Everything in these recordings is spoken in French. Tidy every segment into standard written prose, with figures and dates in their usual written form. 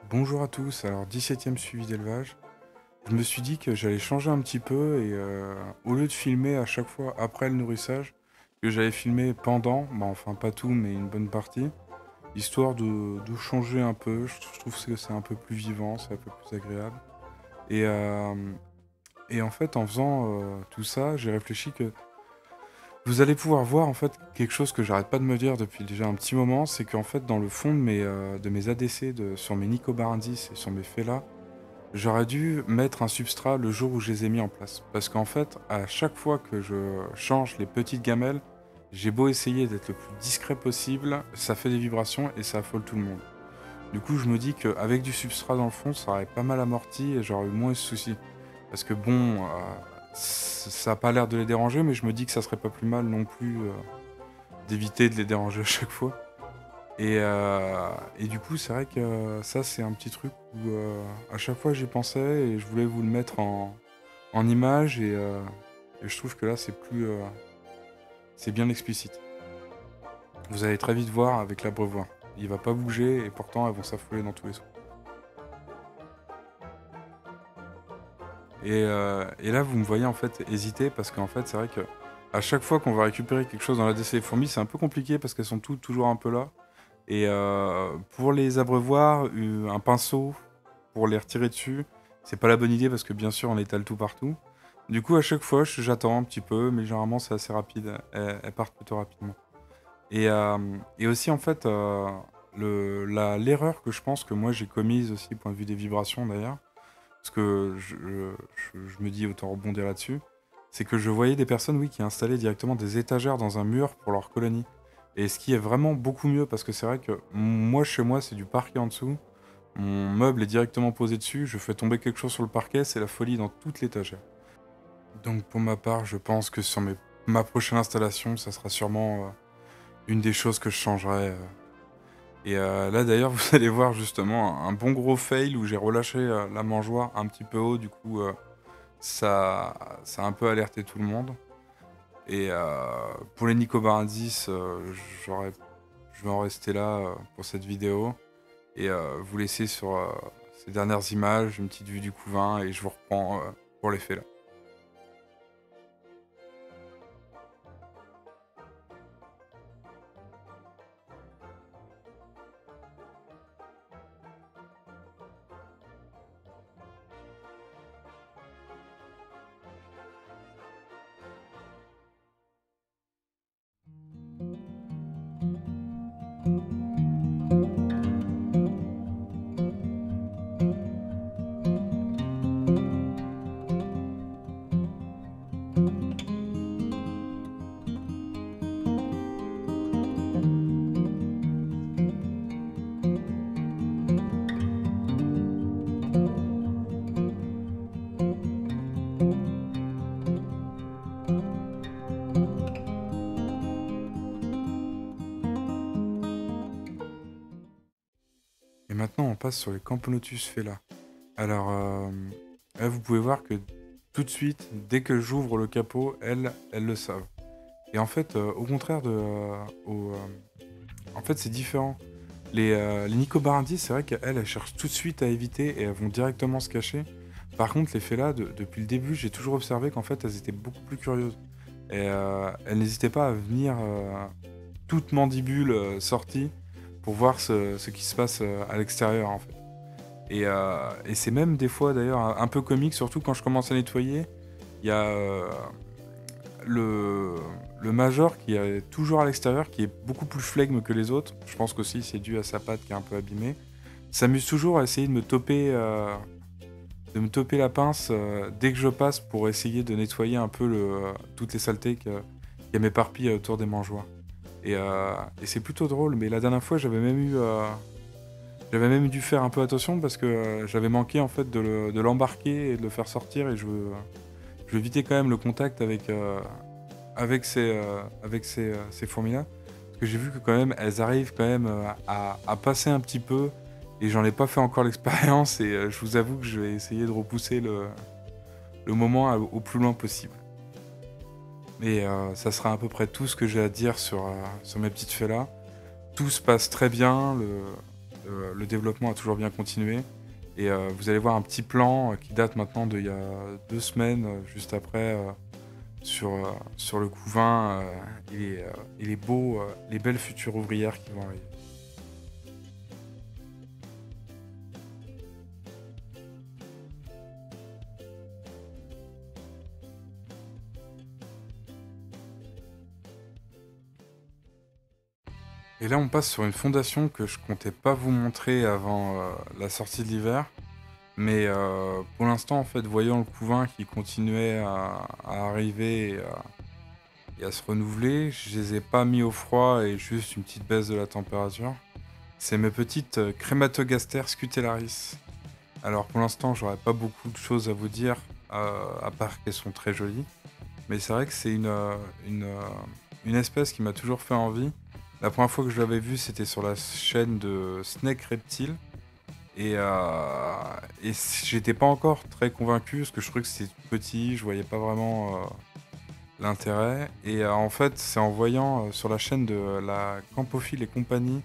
Bonjour à tous, alors 17e suivi d'élevage. Je me suis dit que j'allais changer un petit peu et au lieu de filmer à chaque fois après le nourrissage, que j'allais filmer pendant, bah enfin pas tout mais une bonne partie, histoire de changer un peu. Je trouve que c'est un peu plus vivant, c'est un peu plus agréable. Et, euh, et en fait en faisant tout ça, j'ai réfléchi que vous allez pouvoir voir en fait quelque chose que j'arrête pas de me dire depuis déjà un petit moment, c'est qu'en fait dans le fond de mes ADC, sur mes Nicobarandis et sur mes Fela, j'aurais dû mettre un substrat le jour où je les ai mis en place. Parce qu'en fait, à chaque fois que je change les petites gamelles, j'ai beau essayer d'être le plus discret possible, ça fait des vibrations et ça affole tout le monde. Du coup, je me dis qu'avec du substrat dans le fond, ça aurait pas mal amorti et j'aurais eu moins ce souci. Parce que bon, ça a pas l'air de les déranger, mais je me dis que ça serait pas plus mal non plus d'éviter de les déranger à chaque fois. Et du coup, c'est vrai que ça, c'est un petit truc où à chaque fois j'y pensais et je voulais vous le mettre en image et je trouve que là, c'est bien explicite. Vous allez très vite voir avec l'abreuvoir. Il va pas bouger et pourtant elles vont s'affoler dans tous les sens. Et là, vous me voyez en fait hésiter parce qu'en fait, c'est vrai que à chaque fois qu'on va récupérer quelque chose dans la DC des fourmis, c'est un peu compliqué parce qu'elles sont toutes toujours un peu là. Et pour les abreuvoirs, un pinceau pour les retirer dessus, c'est pas la bonne idée parce que bien sûr on étale tout partout. Du coup, à chaque fois, j'attends un petit peu, mais généralement c'est assez rapide. Elles partent plutôt rapidement. Et aussi en fait, l'erreur que je pense que moi j'ai commise aussi, point de vue des vibrations d'ailleurs, parce que je me dis autant rebondir là-dessus, c'est que je voyais des personnes, oui, qui installaient directement des étagères dans un mur pour leur colonie. Et ce qui est vraiment beaucoup mieux, parce que c'est vrai que moi, chez moi, c'est du parquet en dessous. Mon meuble est directement posé dessus, je fais tomber quelque chose sur le parquet, c'est la folie dans toute l'étagère. Donc pour ma part, je pense que sur ma prochaine installation, ça sera sûrement une des choses que je changerai. Là d'ailleurs, vous allez voir justement un bon gros fail où j'ai relâché la mangeoire un petit peu haut, du coup ça a un peu alerté tout le monde. Et pour les Nicobarandis, je vais en rester là pour cette vidéo et vous laisser sur ces dernières images, une petite vue du couvain et je vous reprends pour les faits là. Et maintenant on passe sur les Camponotus Fela. Alors là vous pouvez voir que tout de suite, dès que j'ouvre le capot, elles le savent. Et en fait, au contraire en fait c'est différent. Les Nicobarandis, c'est vrai qu'elles, elles cherchent tout de suite à éviter et elles vont directement se cacher. Par contre, les Fela, depuis le début, j'ai toujours observé qu'en fait, elles étaient beaucoup plus curieuses. Et elles n'hésitaient pas à venir toute mandibule sortie pour voir ce qui se passe à l'extérieur, en fait. Et c'est même des fois, d'ailleurs, un peu comique, surtout quand je commence à nettoyer. Il y a le, le Major qui est toujours à l'extérieur, qui est beaucoup plus flegme que les autres. Je pense qu'aussi c'est dû à sa patte qui est un peu abîmée. S'amuse toujours à essayer de me toper la pince dès que je passe pour essayer de nettoyer un peu toutes les saletés qui m'éparpillent autour des mangeoires. Et c'est plutôt drôle, mais la dernière fois j'avais même dû faire un peu attention parce que j'avais manqué en fait de l'embarquer et de le faire sortir et je veux éviter quand même le contact avec ces fourmis-là. Parce que j'ai vu que quand même, elles arrivent quand même à passer un petit peu. Et j'en ai pas fait encore l'expérience. Et je vous avoue que je vais essayer de repousser le moment au plus loin possible. Mais ça sera à peu près tout ce que j'ai à dire sur mes petites fées là. Tout se passe très bien. le développement a toujours bien continué. Et vous allez voir un petit plan qui date maintenant d'il y a 2 semaines, juste après, sur le couvain, et les beaux, les belles futures ouvrières qui vont arriver. Et là, on passe sur une fondation que je comptais pas vous montrer avant la sortie de l'hiver. Mais pour l'instant, en fait, voyant le couvain qui continuait à arriver et à se renouveler, je les ai pas mis au froid et juste une petite baisse de la température. C'est mes petites Crématogaster scutellaris. Alors pour l'instant, j'aurais pas beaucoup de choses à vous dire, à part qu'elles sont très jolies. Mais c'est vrai que c'est une espèce qui m'a toujours fait envie. La première fois que je l'avais vue, c'était sur la chaîne de Snake Reptile. Et, j'étais pas encore très convaincu parce que je trouvais que c'était tout petit, je voyais pas vraiment l'intérêt. Et en fait, c'est en voyant sur la chaîne de la Campophile et compagnie,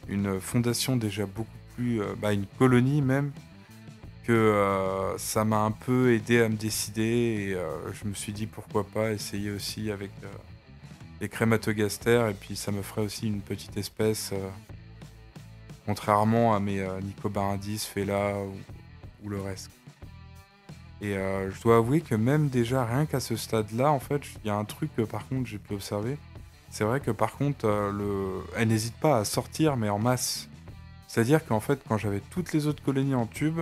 une fondation déjà beaucoup plus, une colonie même, que ça m'a un peu aidé à me décider. Et je me suis dit pourquoi pas essayer aussi avec les Crématogaster, et puis ça me ferait aussi une petite espèce. Contrairement à mes Nicobarandis, Fela ou le reste. Et je dois avouer que même déjà, rien qu'à ce stade-là, en fait, il y a un truc que par contre j'ai pu observer. C'est vrai que par contre, elle n'hésite pas à sortir, mais en masse. C'est-à-dire qu'en fait, quand j'avais toutes les autres colonies en tube,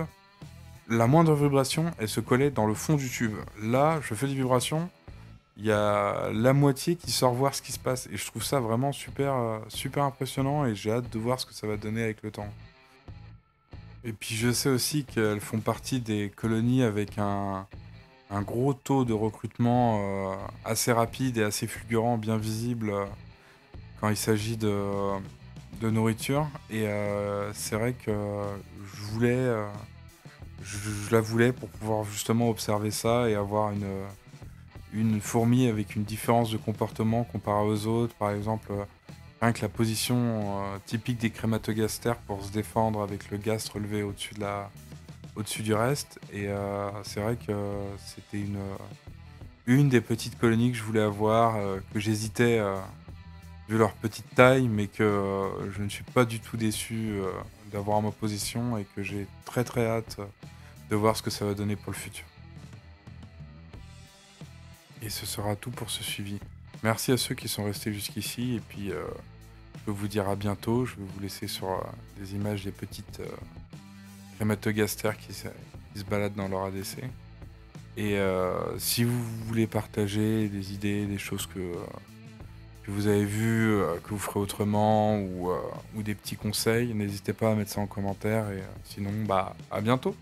la moindre vibration, elle se collait dans le fond du tube. Là, je fais des vibrations, il y a la moitié qui sort voir ce qui se passe. Et je trouve ça vraiment super, super impressionnant et j'ai hâte de voir ce que ça va donner avec le temps. Et puis je sais aussi qu'elles font partie des colonies avec un gros taux de recrutement assez rapide et assez fulgurant, bien visible quand il s'agit de nourriture. Et c'est vrai que je voulais, je la voulais pour pouvoir justement observer ça et avoir une fourmi avec une différence de comportement comparée aux autres. Par exemple, rien que la position typique des Crématogaster pour se défendre avec le gast relevé au-dessus du reste. Et c'est vrai que c'était une des petites colonies que je voulais avoir, que j'hésitais vu leur petite taille, mais que je ne suis pas du tout déçu d'avoir en ma position et que j'ai très très hâte de voir ce que ça va donner pour le futur. Et ce sera tout pour ce suivi. Merci à ceux qui sont restés jusqu'ici, et puis je peux vous dire à bientôt. Je vais vous laisser sur des images des petites Crématogaster qui se baladent dans leur ADC. Et si vous voulez partager des idées, des choses que vous avez vues, que vous ferez autrement, ou des petits conseils, n'hésitez pas à mettre ça en commentaire. Et sinon, à bientôt.